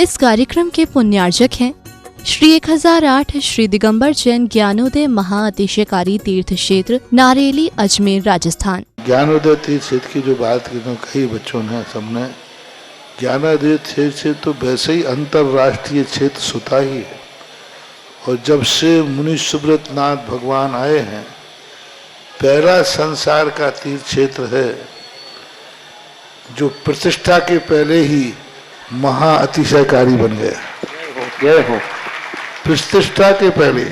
इस कार्यक्रम के पुण्यार्जक हैं श्री 1008 श्री दिगंबर जैन ज्ञानोदय महाअतिशयकारी तीर्थ क्षेत्र नारेली अजमेर राजस्थान। ज्ञानोदय तीर्थ क्षेत्र की जो बात की तो कई बच्चों ने सबने ज्ञानोदय तीर्थ क्षेत्र तो वैसे ही अंतर्राष्ट्रीय क्षेत्र सुता ही है। और जब से मुनि सुब्रत नाथ भगवान आए हैं, पहला संसार का तीर्थ क्षेत्र है जो प्रतिष्ठा के पहले ही महा अतिशयकारी बन गया। प्रतिष्ठा के पहले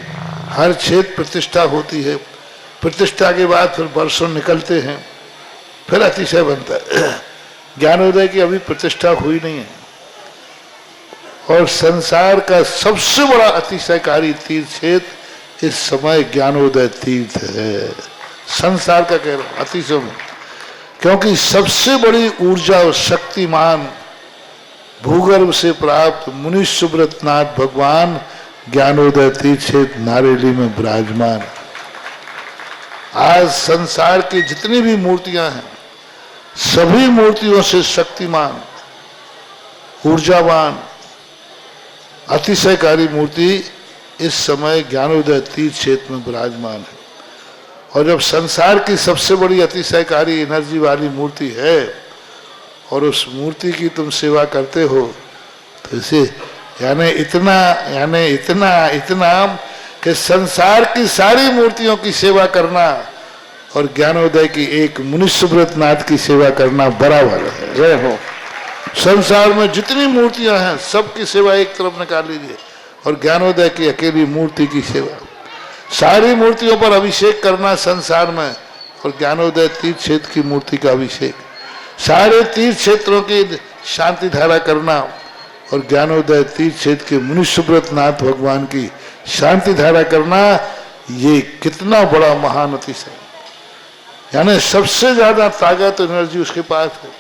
हर क्षेत्र प्रतिष्ठा होती है, प्रतिष्ठा के बाद फिर वर्षों निकलते हैं, फिर अतिशय बनता है। ज्ञानोदय की अभी प्रतिष्ठा हुई नहीं है। और संसार का सबसे बड़ा अतिशयकारी तीर्थ क्षेत्र इस समय ज्ञानोदय तीर्थ है। संसार का कह रहा हूं अतिशय में, क्योंकि सबसे बड़ी ऊर्जा और शक्तिमान भूगर्भ से प्राप्त मुनि सुब्रत नाथ भगवान ज्ञानोदय तीर्थ क्षेत्र नारेली में विराजमान। आज संसार की जितनी भी मूर्तियां हैं, सभी मूर्तियों से शक्तिमान, ऊर्जावान, अतिशयकारी मूर्ति इस समय ज्ञानोदय तीर्थ क्षेत्र में विराजमान है। और जब संसार की सबसे बड़ी अतिशयकारी एनर्जी वाली मूर्ति है और उस मूर्ति की तुम सेवा करते हो, तो इसे यानी इतना कि संसार की सारी मूर्तियों की सेवा करना और ज्ञानोदय की एक मुनि सुब्रत नाथ की सेवा करना बराबर है। जय हो। संसार में जितनी मूर्तियां हैं सबकी सेवा एक तरफ निकाल लीजिए और ज्ञानोदय की अकेली मूर्ति की सेवा। सारी मूर्तियों पर अभिषेक करना संसार में और ज्ञानोदय तीर्थ क्षेत्र की मूर्ति का अभिषेक, सारे तीर्थ क्षेत्रों की शांति धारा करना और ज्ञानोदय तीर्थ क्षेत्र के मुनि सुब्रत नाथ भगवान की शांति धारा करना, ये कितना बड़ा महान अतिशय। यानी सबसे ज्यादा ताकत एनर्जी उसके पास है।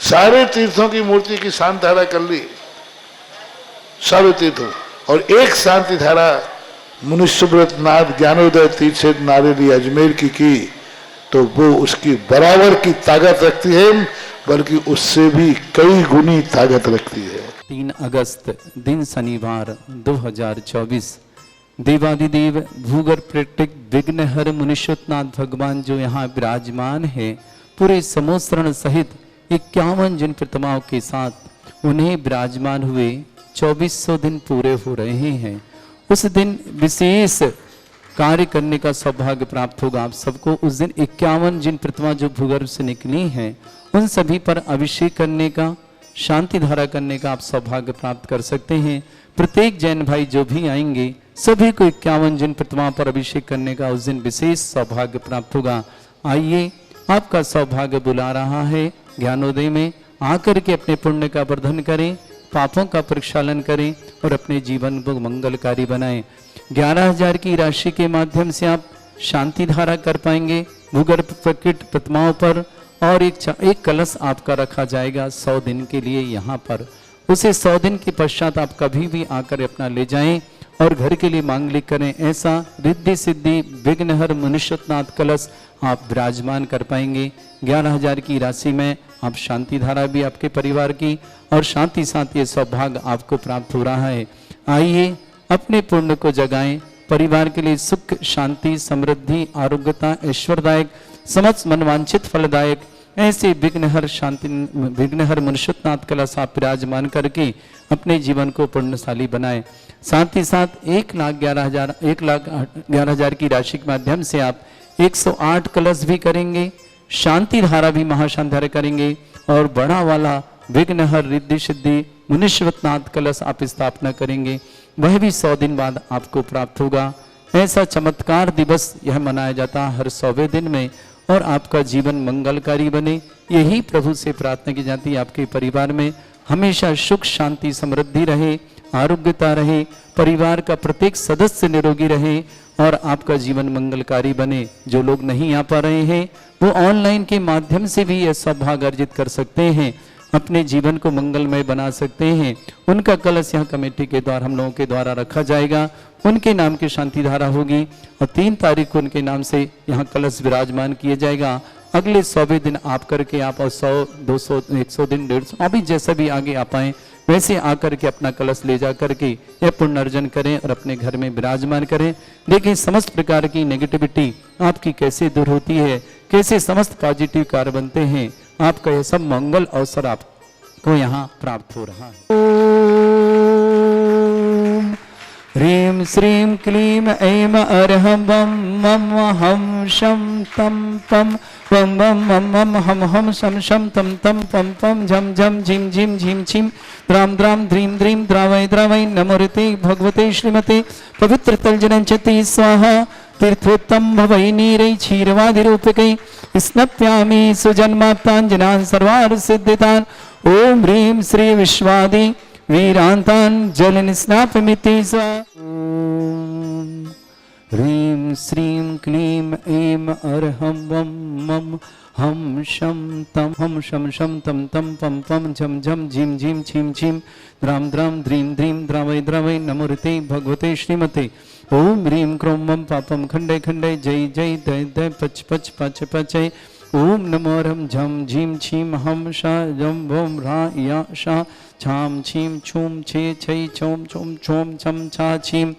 सारे तीर्थों की मूर्ति की शांति धारा कर ली, सारे तीर्थों, और एक शांति धारा मुनि सुब्रत नाथ ज्ञानोदय तीर्थ क्षेत्र नारेली अजमेर की तो वो उसकी बराबर की ताकत रखती है, बल्कि उससे भी कई गुनी ताकत रखती है। 3 अगस्त दिन शनिवार 2024 देवादिदेव भूगर्भ प्रकृतिक विघ्नहर मुनीश्वरनाथ भगवान जो यहाँ विराजमान है, पूरे समोसरण सहित 51 जिन प्रतिमाओं के साथ उन्हें विराजमान हुए 2400 दिन पूरे हो रहे हैं। उस दिन विशेष कार्य करने का सौभाग्य प्राप्त होगा आप सबको। उस दिन 51 जिन प्रतिमा जो भूगर्भ से निकली हैं उन सभी पर अभिषेक करने का, शांति धारा करने का आप सौभाग्य प्राप्त कर सकते हैं। प्रत्येक जैन भाई जो भी आएंगे सभी को 51 जिन प्रतिमा पर अभिषेक करने का उस दिन विशेष सौभाग्य प्राप्त होगा। आइए, आपका सौभाग्य बुला रहा है। ज्ञानोदय में आकर के अपने पुण्य का वर्धन करें, पापों का प्रक्षालन करें और अपने जीवन को मंगलकारी बनाएं। 11,000 की राशि के माध्यम से आप शांति धारा कर पाएंगे भूगर्भ प्रकट प्रतिमाओं पर, और एक कलश आपका रखा जाएगा 100 दिन के लिए यहाँ पर। उसे 100 दिन के पश्चात आप कभी भी आकर अपना ले जाएं और घर के लिए मांगलिक करें। ऐसा रिद्धि सिद्धि विघ्नहर मुनीश्वरनाथ कलश आप विराजमान कर पाएंगे। 11,000 की राशि में आप शांति धारा भी आपके परिवार की और साथ ही साथ ये सौभाग्य आपको प्राप्त हो रहा है। आइए, अपने पुण्य को जगाएं, परिवार के लिए सुख, शांति, समृद्धि, आरोग्यता, ऐश्वर्यदायक, समस्त मनवांछित फलदायक ऐसे विघ्नहर विघ्नहर मुनीश्वरनाथ कलश आप विराजमान करके अपने जीवन को पुण्यशाली बनाए। साथ ही साथ 1,11,000 की राशि के माध्यम से आप 108 कलश भी करेंगे, शांति धारा भी महाशांति धारा करेंगे और बड़ा वाला विघ्नहर रिद्धि सिद्धि मुनीश्वरनाथ कलश आप स्थापना करेंगे। वह भी 100 दिन बाद आपको प्राप्त होगा। ऐसा चमत्कार दिवस यह मनाया जाता है हर 100वें दिन में, और आपका जीवन मंगलकारी बने, यही प्रभु से प्रार्थना की जाती है। आपके परिवार में हमेशा सुख, शांति, समृद्धि रहे, आरोग्यता रहे, परिवार का प्रत्येक सदस्य निरोगी रहे और आपका जीवन मंगलकारी बने। जो लोग नहीं आ पा रहे हैं वो ऑनलाइन के माध्यम से भी यह सौभाग्य अर्जित कर सकते हैं, अपने जीवन को मंगलमय बना सकते हैं। उनका कलश यहाँ कमेटी के द्वारा हम लोगों के द्वारा रखा जाएगा, उनके नाम की शांति धारा होगी और 3 तारीख को उनके नाम से यहाँ कलश विराजमान किया जाएगा। अगले 100वें दिन आप करके आप और 100, 200, 100 दिन, 150 अभी जैसा भी आगे आ पाए वैसे आकर के अपना कलश ले जा करके यह पुण्य अर्जन करें और अपने घर में विराजमान करें। देखिए समस्त प्रकार की नेगेटिविटी आपकी कैसे दूर होती है, कैसे समस्त पॉजिटिव कार्य बनते हैं। आपका यह सब मंगल अवसर आपको यहाँ प्राप्त हो रहा है। ह्रीं श्रीं क्लीं ऐं अर्हं वं मं हम शं तं पं वं वं मं मं हम शं शं तं तं पं पं झं झं झिं झिं झिं छिं द्रां द्रां द्रीं द्रीं द्रावै द्रावै नमोऽर्ते भगवते श्रीमते पवित्र तलजनंचति स्वाहा तीर्थोत्तम भवै नीरै क्षीरवादिरूपकै स्नप्यामि सुजन्माप्ताञ्जनान् सर्वार्थ सिद्धितान्। ओम ह्रीं श्री विश्वादि वीरांतान् जलनिस्नापमिति स्वा। ह्रीं श्रीं क्लीं ऐं अर्हं वं मं हम शं शं तं तं पं पं झं झं झिं झिं छिं छिं द्रां द्रां द्रीं द्रीं द्रावै द्रावै नमोऽर्ते भगवते श्रीमते। ओम ह्रीं क्रों मं पापं खण्डे खण्डे जय जय दय दय पच पच पच पचय। ओम नमो रम झम झीम छीम हम शा जम भोम रा या शा छाम छीम छूम छे छै छोम छोम छोम छम छा छीम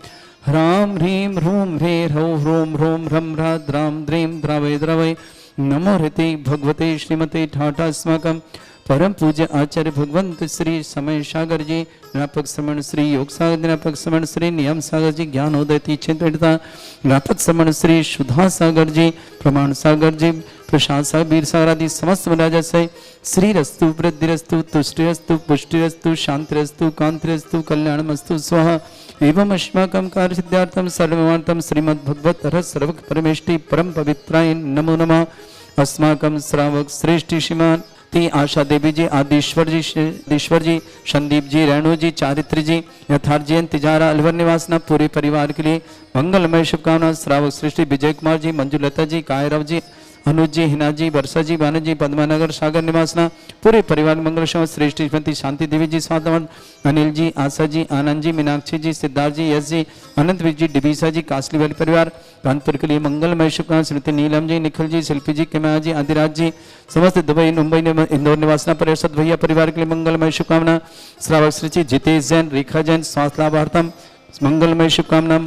ह्राम ह्रीं ह्रूं ह्रे ह्रौ ह्रों ह्रों ह्रम ह्रा द्रां द्रीं द्रावै द्रावै नमो ह्रते भगवते श्रीमते ठाठा अस्माकं परम पूज्य आचार्य भगवंत श्री समय सागर जी, ज्ञापक श्रमण श्री योग सागर, ज्ञापक श्रमण श्री नियम सागर जी, ज्ञानोदय तीक्षिता, ज्ञापक श्रमण श्री सुधा सागर जी, प्रमाण सागर जी, प्रशांत सागर, वीर सागर आदि समस्त राजा से श्री रस्तु वृद्धिरस्तु तुष्टिरस्तु पुष्टिरस्तु शांतिरस्तु कांतिरस्तु कल्याणमस्तु स्वाहा। एवं अस्माकं कार्य सिद्धार्थम सर्वमार्थम श्रीमद् भगवत रस सर्वक परमेष्टि परम पवित्राय नमो नमः। अस्माकं श्रावक श्रेष्ठ श्रीमान आशा देवी जी, आदिश्वर जी, संदीप जी, रेणु जी, चारित्र जी, यथार्थ जी, तिजारा अलवर निवासना पूरे परिवार के लिए मंगलमय शुभकामना। श्रावक सृष्टि विजय कुमार जी, मंजुलता जी, कायरव जी, अनुज जी, हिना जी, वर्षा जी, बानू जी, पद्मानगर सागर निवासना पूरे परिवार मंगल श्रवण श्रेष्ठ श्रीमती शांति देवी जी, स्वागत अनिल जी, आशा जी, आनंद जी, मीनाक्षी जी, सिद्धार्थ जी, यश जी, अनंत जी, डिबीसा जी, कासली वाली परिवार कानपुर के लिए मंगलमय शुभकामना। श्रीमती नीलम जी, निखिल जी, शिल्पी जी, किमया जी, आदिराज जी, समस्त दुबई मुंबई इंदौर निवासना परिषद भैया परिवार के लिए मंगलमय शुभकामना। श्रावक श्री जितेश जैन, रेखा जैन, स्वास्थ्य लाभार्थम मंगलमय शुभकामना।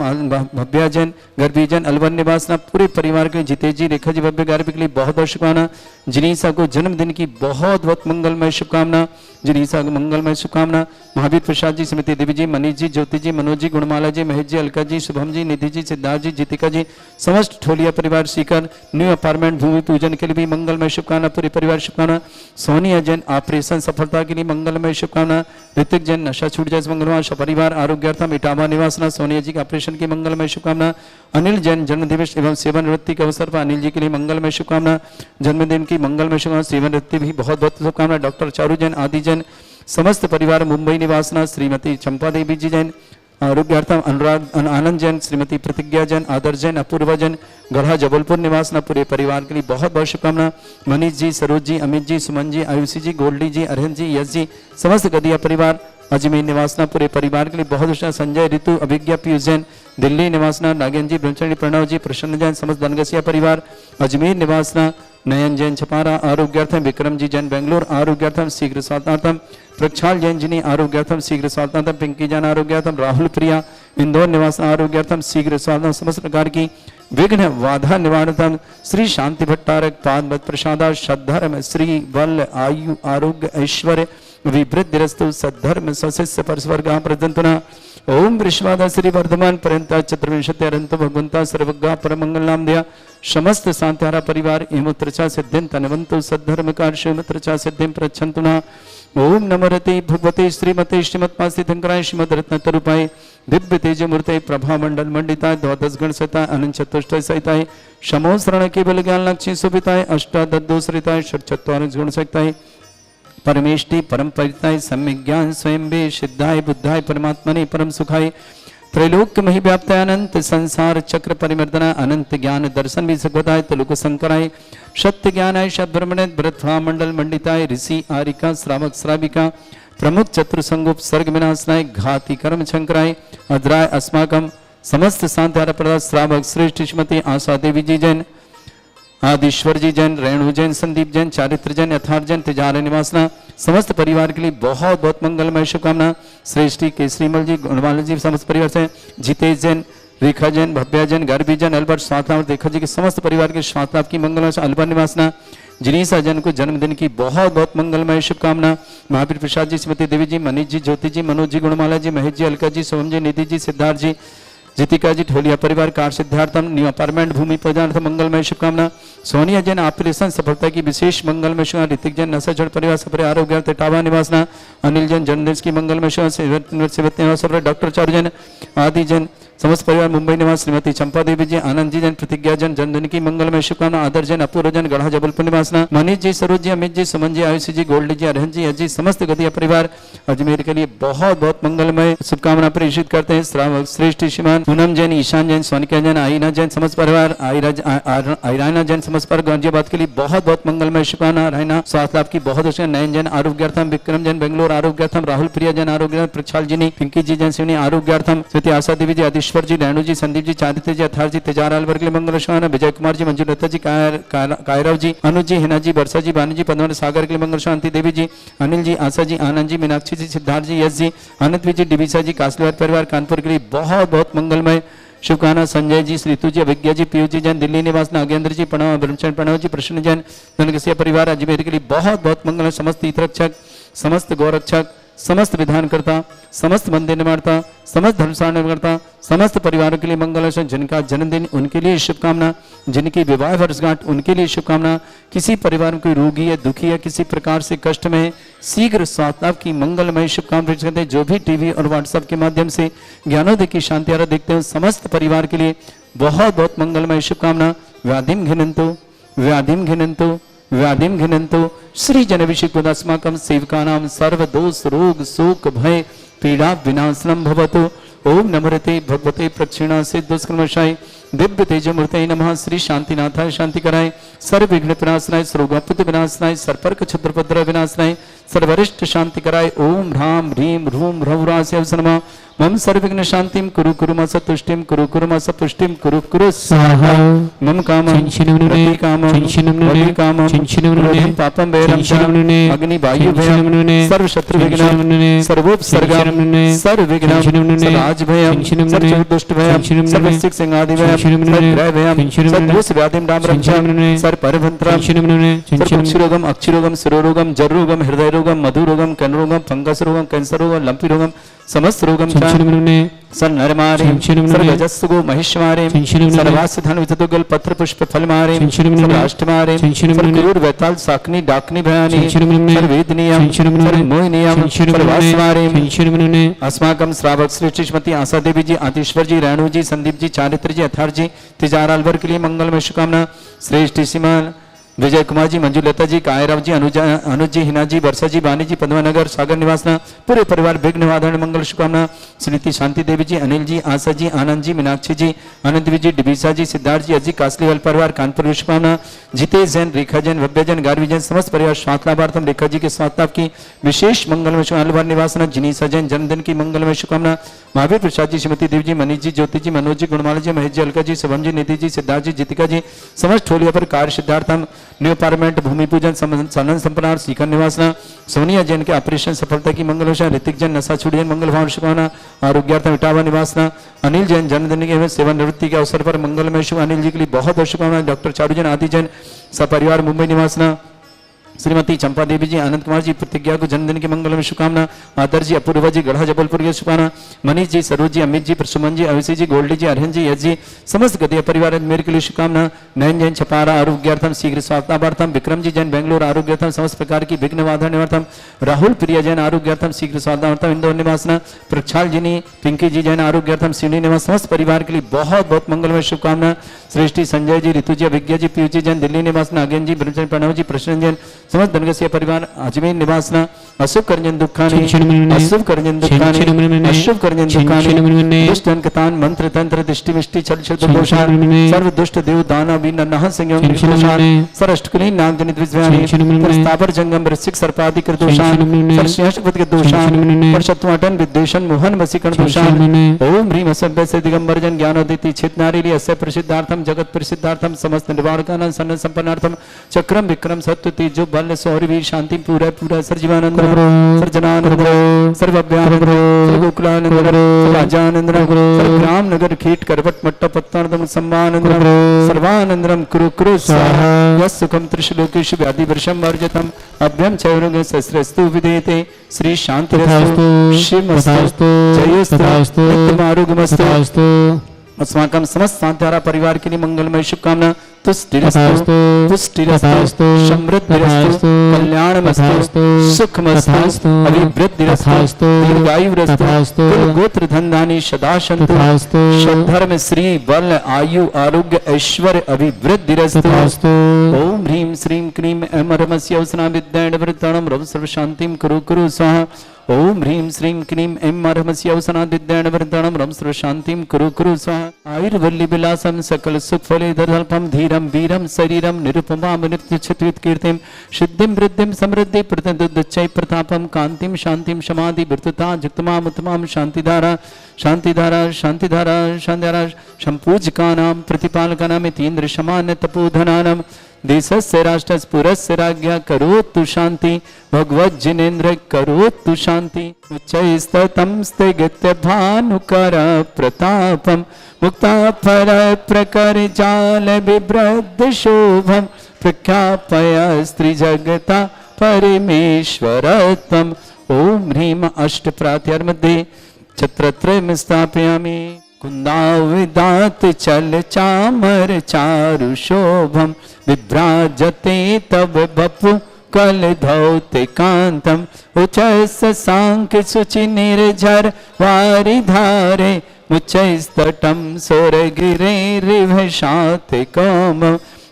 भव्या जैन, गर्भी जैन, अलवर निवासना पूरे परिवार के जितेश जी, रेखा जी, भव्य गार्भी के लिए बहुत बहुत शुभकामना। जिनीसा को जन्मदिन की बहुत बहुत मंगलमय शुभकामना। जिनीसा को मंगलमय शुभकामना। महावीर प्रसाद जी, स्मृति देवी जी, मनीष जी, ज्योति जी, मनोज जी, गुणमाला जी, महेश जी, अलका जी, शुभम जी, निधि जी, सिद्धार्थ जी, जीतिका जी, समस्त ठोलिया परिवार सीकर न्यू अपार्टमेंट भूमि पूजन के लिए भी मंगलमय शुभकामना। पूरे परिवार शुभकामना। सोनिया जैन, ऑपरेशन सफलता के लिए मंगलमय शुभकामना। ऋतिक जैन, नशा छूट जाए मंगलमय परिवार आरोग्यार्थम इटावा निवासना सोनिया जी के ऑपरेशन की मंगलमय शुभकामना। अनिल जैन, जन्मदिवस एवं सेवानिवृत्ति के अवसर पर अनिल जी के लिए मंगलमय शुभकामना। जन्मदिन की मंगलमय शुभकामना, सेवानिवृत्ति भी बहुत बहुत शुभकामना। डॉक्टर चारू जैन, आदि जैन, समस्त परिवार मुंबई निवासना। श्रीमती चंपा देवी जी जैन, आरोग्यार्थम अनुराग आनंद जैन, श्रीमती प्रतिज्ञा जैन, आदर्श जैन, अपूर्वा जैन, गढ़ा जबलपुर निवासना पूरे परिवार के लिए बहुत बहुत शुभकामना। मनीष जी, सरोज जी, अमित जी, सुमन जी, आयुषी जी, गोल्डी जी, अरहन जी, यश जी, समस्त गदिया परिवार अजमेर निवासना पूरे परिवार के लिए बहुत अच्छा। संजय, ऋतु, अभिज्ञा, पीयूष जैन, दिल्ली निवासना। नागेंद्र जी, ब्रह्मचर्य, प्रणव जी, प्रसन्न जैन, समस्त बनगसिया परिवार अजमेर निवासना। नयन जैन, छपारा आरोग्यार्थम। विक्रम जी जैन, बेंगलोर आरोग्यार्थम शीघ्र स्वास्थ्यार्थम। प्रक्षाल जैन जिनी आरोग्यार्थम शीघ्र स्वास्थ्यार्थम। पिंकी जैन आरोग्यार्थम। राहुल प्रिया इंदौर निवासना आरोग्यार्थम शीघ्र स्वास्थ्य। समस्त प्रकार की विघ्न बाधा निवारणार्थम। श्री शांति भट्टारक पाद प्रसादा सद्धर्म श्री बल आयु आरोग्य ऐश्वर्य विवृद्धिरस्तु सद्धर्म सशिष्य परस्वर्ग प्रदंतना। ओम विश्वादा श्री वर्धमान पर्यंत चतुर्विंशति अरंत भगवंता सर्वज्ञा परमंगल नाम दिया समस्त शांत्यारा परिवार इमुत्रचा सिद्धिं तनवंतु सद्धर्म कार्य सिद्धिं प्रच्छन्तु न। ओम नमोरते भगवते श्रीमते श्रीमत्पास्थितंकराय श्रीमद रत्न तरुपाय दिव्य तेज मूर्ते प्रभा मंडल मंडिताय द्वादश गण सहिताय अनंत चतुष्टय सहिताय शमो शरण केवल ज्ञान लक्ष्मी सुभिताय अष्टादशरिताय षट्चत्वारिंश गुण सहिताय परमेष्टि परम परिताय सम्यक ज्ञान स्वयं वे सिद्धाय बुद्धाय परमात्मने परम सुखाय त्रैलोक्य मही व्याप्ताय अनंत संसार चक्र परिमर्दना अनंत ज्ञान दर्शन भी सगवताय तलुक संकराय सत्य ज्ञानाय शब्दब्रह्मणे ब्रह्मा मंडल मंडिताय ऋषि आरिका श्रावक श्राविका प्रमुख चतुर संगोप सर्ग विनाशनाय घाति कर्म शंकराय अद्राय अस्माकम समस्त शांतार प्रदा श्रावक श्रेष्ठ श्रीमती आशा देवी जी जैन आदिश्वर जी जैन, रेणु जैन, संदीप जैन, चारित्र जैन, यथार्थ जैन, तिजारा निवासना समस्त परिवार के लिए बहुत बहुत मंगलमय शुभकामना। श्रेष्ठी केसरीमल जी, गुणवाल जी समस्त परिवार से, जितेश जैन, रेखा जैन, भव्या जैन, गर्भी जैन, अल्बर्ट स्वातलाभ, रेखा जी के समस्त परिवार के स्वातलाभ की मंगलमय से, अल्बर निवासना जिनीसा जैन को जन्मदिन की बहुत बहुत मंगलमय शुभकामना। महावीर प्रसाद जी, श्रीमती देवी जी, मनीष जी, ज्योति जी, मनोज जी, गुणमाला जी, महेश जी, अलका जी, सोम जी, निधि जी, सिद्धार्थ जी, जितिका जी, ठोलिया परिवार कार सिद्धार्थम न्यू अपार्टमेंट भूमि पूजन मंगलमय शुभकामना। सोनिया जैन ऑपरेशन सफलता की विशेष मंगलमय शुभकामना। ऋतिक जैन नशा जड़ परिवार सफर आरोग्य टावा निवासना। अनिल जैन जन्मदिन की मंगलमय शुभकामना। डॉक्टर चारू जैन, आदि जैन समस्त परिवार मुंबई निवास, श्रीमती चंपा देवी जी, आनंद जी जैन, प्रतिज्ञा जैन जन्मदिन की मंगलमय शुभकामना। आदर जैन, अपूर्व जैन, गढ़ा जबलपुर निवासना। मनीष जी, सरोज जी, अमित जी, सुमन जी, आयुषी जी, गोल्ड जी, अरहन जी, अजय समस्त गदिया परिवार अजमेर के लिए बहुत बहुत मंगलमय शुभकामना प्रेषित करते हैं। श्रावक श्रेष्ठ श्रीमान पूनम जैन, ईशान जैन, सोनिका जैन, आईना जैन समस्त परिवार, आयराना जैन समस्त परिवार गाजियाबाद के लिए बहुत बहुत मंगलमय शुभकामना। रहना स्वास्थ्य लाभ की बहुत अच्छी। नयन जैन आरोग्यार्थम, विक्रम जैन बेंगलोर आरोग्यार्थम, राहुल प्रिया जैन आरोग्य, प्रक्षाल जी, पिंकी जी जैन सिवनी आरोग्यार्थम, श्रीमती आशा देवी जी, आदिश्वर जी, रेणु जी, संदीप जी, चारित्र जी, अथार जी, तिजारा वर्ग के लिए मंगल शुभकामना। विजय कुमार जी, मंजुलता जी, कायरव जी, अनुज जी, हिना जी, वर्षा जी, बानी जी, पद्मन सागर के लिए मंगल शांति देवी जी, अनिल जी, आशा जी, आनंद जी, मीनाक्षी जी, सिद्धार्थ जी, यश जी, अनंत जी, डिबिसा जी, कासलीवार परिवार कानपुर के लिए बहुत बहुत मंगलमय शुभकामना। संजय जी, श्रीतु जी, अभिज्ञा जी, पीयूष जी जैन दिल्ली निवास, नागेंद्र जी, प्रणव ब्रह्मचंद प्रणव जी, प्रश्न जैन धनगसिया परिवार अजमेर के लिए बहुत बहुत मंगल। समस्त हितरक्षक, समस्त गौरक्षक, समस्त विधानकर्ता, समस्त मंदिर निर्माता, समस्त धर्मशाला निर्माता, समस्त परिवारों के लिए मंगल। जिनका जन्मदिन उनके लिए शुभकामना, जिनकी विवाह वर्षगांठ उनके लिए शुभकामना। किसी परिवार में कोई रोगी है, दुखी है, किसी प्रकार से कष्ट में है, शीघ्र स्वास्थ्य लाभ की मंगलमय शुभकामना करते हैं। जो भी टीवी और व्हाट्सएप के माध्यम से ज्ञानोदय की शांति आरा देखते हैं, समस्त परिवार के लिए बहुत बहुत मंगलमय शुभकामना। व्याधिम घिनंतो, व्याधिम घिनंतो, व्याधिम घिनंतो, श्री जनविषिकुदास्माकं सेवकानां सर्वदोष रोग शोक भय पीड़ा विनाशनम भवतु। ओम नमोते भगवते प्रक्षिणा से दुष्कर्मशाय दिव्य तेजमूर्ते नमः। श्री शांतिनाथाय शांति कराय, सर्व विघ्न विनाशनाय, सर्वगुप्त विनाशनाय, सर्पर्क क्षुद्रपद्र विनाशनाय, सर्वरिष्ट शांति कराय। ओम ह्राम ह्रीम ह्रूम ह्रौरास्य नमः। मम सर्वविघ्न शांतिम कुरु कुरु म सतुष्टिम कुरु कुरु म सपुष्टिम कुरु कुरु स्वाहा। मम कामं प्रतिकामं वदिकामं रोधिं पापं वैरं च अग्नि वायु भयं सर्व शत्रु विघ्नं सर्वोपसर्गं सर्व विघ्नं सर्वराज भयं सर्व दुष्ट भयं सर्व सिक सिंहादि भयं सर्व ग्रह भयं सर्व दोष व्याधिं राम रक्षं सर्व परभंत्रं सर्व अक्षरोगम अक्षरोगम शिरोरोगम जरोगम हृदय रोगम मधु रोगम कर्ण रोगम फंगस रोगम कैंसर रोगम लंपी रोगम समस्त रोगम सन नरमारे सर्वजस्सुगो महिष्मारे सर्वास्य धन विततुगल पत्र पुष्प फल मारे सर्वाष्टमारे सर्वक्रूर वैताल साकनी डाकनी भयानी सर्ववेदनीयम सर्वमोहिनीयम सर्वास्मारे। अस्माकं श्रावक श्री श्रीमती आशा देवी जी, आतिश्वर जी, रेणु जी, संदीप जी, चारित्र जी, अथार जी, तिजारा अलवर के लिए मंगलमय शुभकामना। श्रेष्ठ श्रीमान विजय कुमार जी, मंजुलता जी, कायराव जी, अनुज जी, हिना जी, वर्षा जी, बानी जी, पद्मानगर सागर निवासना पूरे परिवार विघ्न वाधन मंगल शुभकामना। श्रीमती शांति देवी जी, अनिल जी, आशा जी, आनंद जी, मीनाक्षी जी, अनंत जी, डिबिसा जी, सिद्धार्थ जी, अजी कासलीवाल परिवार कानपुर शुभकामना। जितेश जैन, रेखा जैन, भव्य जैन, गारवी जैन समस्त परिवार स्वास्थ्य लाभार्थम रेखा जी के स्वास्थ्य लाभ की विशेष मंगलमय शुभकामना निवासना। जिनीसा जैन जन्मदिन की मंगलमय शुभकामना। महावीर प्रसाद जी, श्रीमती देवी जी, मनीष जी, ज्योति जी, मनोज जी, गुणमाला जी, महेश जी, अलका जी, शुभम जी, निधि जी, सिद्धार्थ जी, जितिका जी समस्त ठोलिया पर कार्य सिद्धार्थम न्यू अपार्टमेंट भूमि पूजन सानंद संपन्ना सीकर निवासना। सोनिया जैन के ऑपरेशन सफलता की मंगल होशा। ऋतिक जैन नशा छूट जैन मंगल भाव शुभकामना आरोग्यार्थम इटावा निवासना। अनिल जैन जन्मदिन के सेवानिवृत्ति के अवसर पर मंगलमय शुभ अनिल जी के लिए बहुत बहुत शुभकामना। डॉक्टर चारू जैन, आदि जैन सपरिवार मुंबई निवासना। श्रीमती चंपा देवी जी, आनंद कुमार जी, प्रतिज्ञा को जन्मदिन की मंगलमय शुभकामना। आदर जी, अपूर्वा जी, गढ़ा जबलपुर की शुभकामना। मनीष जी, सरोज जी, अमित जी, प्रसुमन जी, अविशी जी, गोल्डी जी, अरहन जी, यश जी समस्त गदिया परिवार मेरे के लिए शुभकामना। नयन जैन छपारा आरोग्यार्थम शीघ्र स्वास्थ्यार्थम। विक्रम जी जैन बेंगलोर आरोग्यार्थम समस्त प्रकार की विघ्न वाधन निवार्थम। राहुल प्रिया जैन आरोग्यार्थम शीघ्र स्वास्थ्यार्थम इंदौर निवासना। प्रक्षाल जी, पिंकी जी जैन आरोग्यार्थम सिवनी निवास समस्त परिवार के लिए बहुत बहुत मंगलमय शुभकामना। श्रेष्ठी संजय जी, ऋतु जी, अभिज्ञा जी, पीयूष जी जैन दिल्ली निवास। नागेंद्र जी, ब्रह्मचंद प्रणव जी, प्रश्न जैन समस्त धनगस्य परिवार अजमेर निवासना अशुभ करजन दुखानि क्षणमणिमने अशुभ करजन दुखानि क्षणमणिमने अशुभ करजन दुखानि क्षणमणिमने दुष्ट जनकतान मंत्र तंत्र दृष्टि मिष्टि छल छल दोषान क्षणमणिमने सर्व दुष्ट देव दानव विन नह संयम क्षणमणिमने सरष्टकुली नाग जनित विद्वानि क्षणमणिमने स्थावर जंगम वृश्चिक सर्पादि कर दोषान क्षणमणिमने सरस्याशपति के दोषान क्षणमणिमने परशत्वाटन विद्वेषण मोहन वसीकरण दोषान क्षणमणिमने ओम ह्रीम असभ्य से दिगंबर जन ज्ञानोदिति छितनारीली अस्य प्रसिद्धार्थम जगत प्रसिद्धार्थम समस्त निवारकानां सन्न संपन्नार्थम चक्रम विक्रम सत्य तेजो बल सौर्य वीर शांति पूरा पूरा सर्जीवानंद सर्जनानंद सर्वव्यानंद सर्वकुलानंद सर्वराजानंद सर्वग्राम नगर कीट करवट मट्ट पत्तानंदम सम्मानंद सर्वानंदम कुरु कुरु स्वाहा यस्सुखम त्रिशलोकेषु व्याधि वर्षम वर्जतम अभ्यम चैरुग सहस्रस्तु विदेते श्री शांतिरस्तु शिवमस्तु जयोस्तु नित्यमारोग्यमस्तु अस्माकं समस्त शांतिहारा परिवार के लिए मंगलमय शुभकामना तुष्टिरस्तु पुष्टिरस्तु समृद्धिरस्तु कल्याणमस्तु सुखमस्तु अभिवृद्धिरस्तु दीर्घायुरस्तु कुल गोत्र धनधानी सदा सन्तु सद्धर्म श्री बल आयु आरोग्य ऐश्वर्य अभिवृद्धिरस्तु ओम ह्रीं श्रीं क्रीं ऐं रमस्य अवसना विद्याणवृत्ताणं रव सर्व शांतिं कुरु कुरु स्वाहा ओम ह्रीं श्रीं क्रीं ऐं रमस्य अवसना विद्याणवृत्ताणं रव सर्व शांतिं कुरु कुरु स्वाहा आयुर्वल्ली विलासं सकल सुख फले दर्पम धीरम वीरम शरीरम निरुपमाम नित्यच्छत्वित कीर्तिं सिद्धिं वृद्धिं समृद्धि प्रतदुच्चै प्रतापं कांतिं शांतिं समाधि वृत्तता जुक्तमाम उत्तमाम शांतिधारा शांतिधारा शांतिधारा शांतिधारा संपूजकानां प्रतिपालकानां इतीन्द्र समान तपोधनानां देशस्य राष्ट्रस्य पुरस्य राज्ञा करोतु शांति भगवत जिनेन्द्र करोतु शांति उच्चैस्ततं स्थिगत्य भानुकर प्रतापं मुक्ता फल प्रकर जाल बिभ्रद शोभम प्रख्यापय स्त्री जगता परमेश्वरत्वम् ओम ह्रीं अष्ट प्रात्यर्मध्ये छत्रत्रयं स्थापयामि कुन्दाविदात चल चामर चारु शोभम विभ्राजते तव बपु कल धौते कांतम उच्चैस सांख्य सुचि निर्झर वारिधारे मुच्चैस्तटम सोरगिरे रिभशाते कौम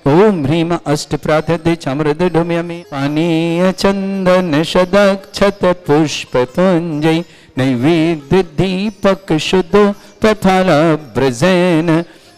ओम ह्रीं अष्ट प्रात्यर्थे चामरद ढुम्यामि पानीय चंदन शदक्षत पुष्प पुंजै नैवेद्य दीपक शुद्धो प्रफल ब्रजेन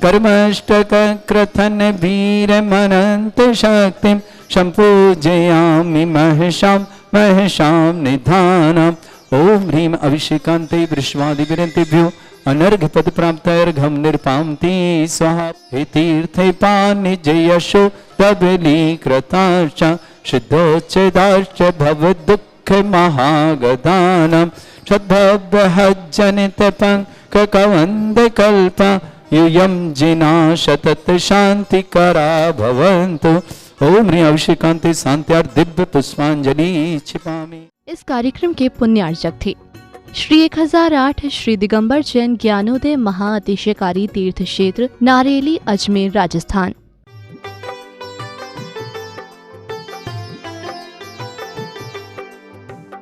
कर्मष्टक क्रथन वीर मनंत शक्तिं संपूजयामि महशां महशां निधानम् ओम ह्रीं अभिषेकान्ते वृष्वादिविरन्तेभ्यो अनर्घ्य पद प्राप्तर्घम निरपामति स्वाहा हे तीर्थे पानि जयशो तबली कृताश्च सिद्धोच्चेदाश्च भव दुःख महागदानम् सद्भवजनित पंककवन्द कल्पा यूयं जिना शतत शांति करा भवन्तु ओम ह्रीं अभिषेकान्ते शान्त्यार्थ दिव्य पुष्पांजलि क्षिपामि। इस कार्यक्रम के पुण्यार्चक थे श्री 1008 श्री दिगंबर जैन ज्ञानोदय महाअतिशयकारी तीर्थ क्षेत्र नारेली अजमेर राजस्थान।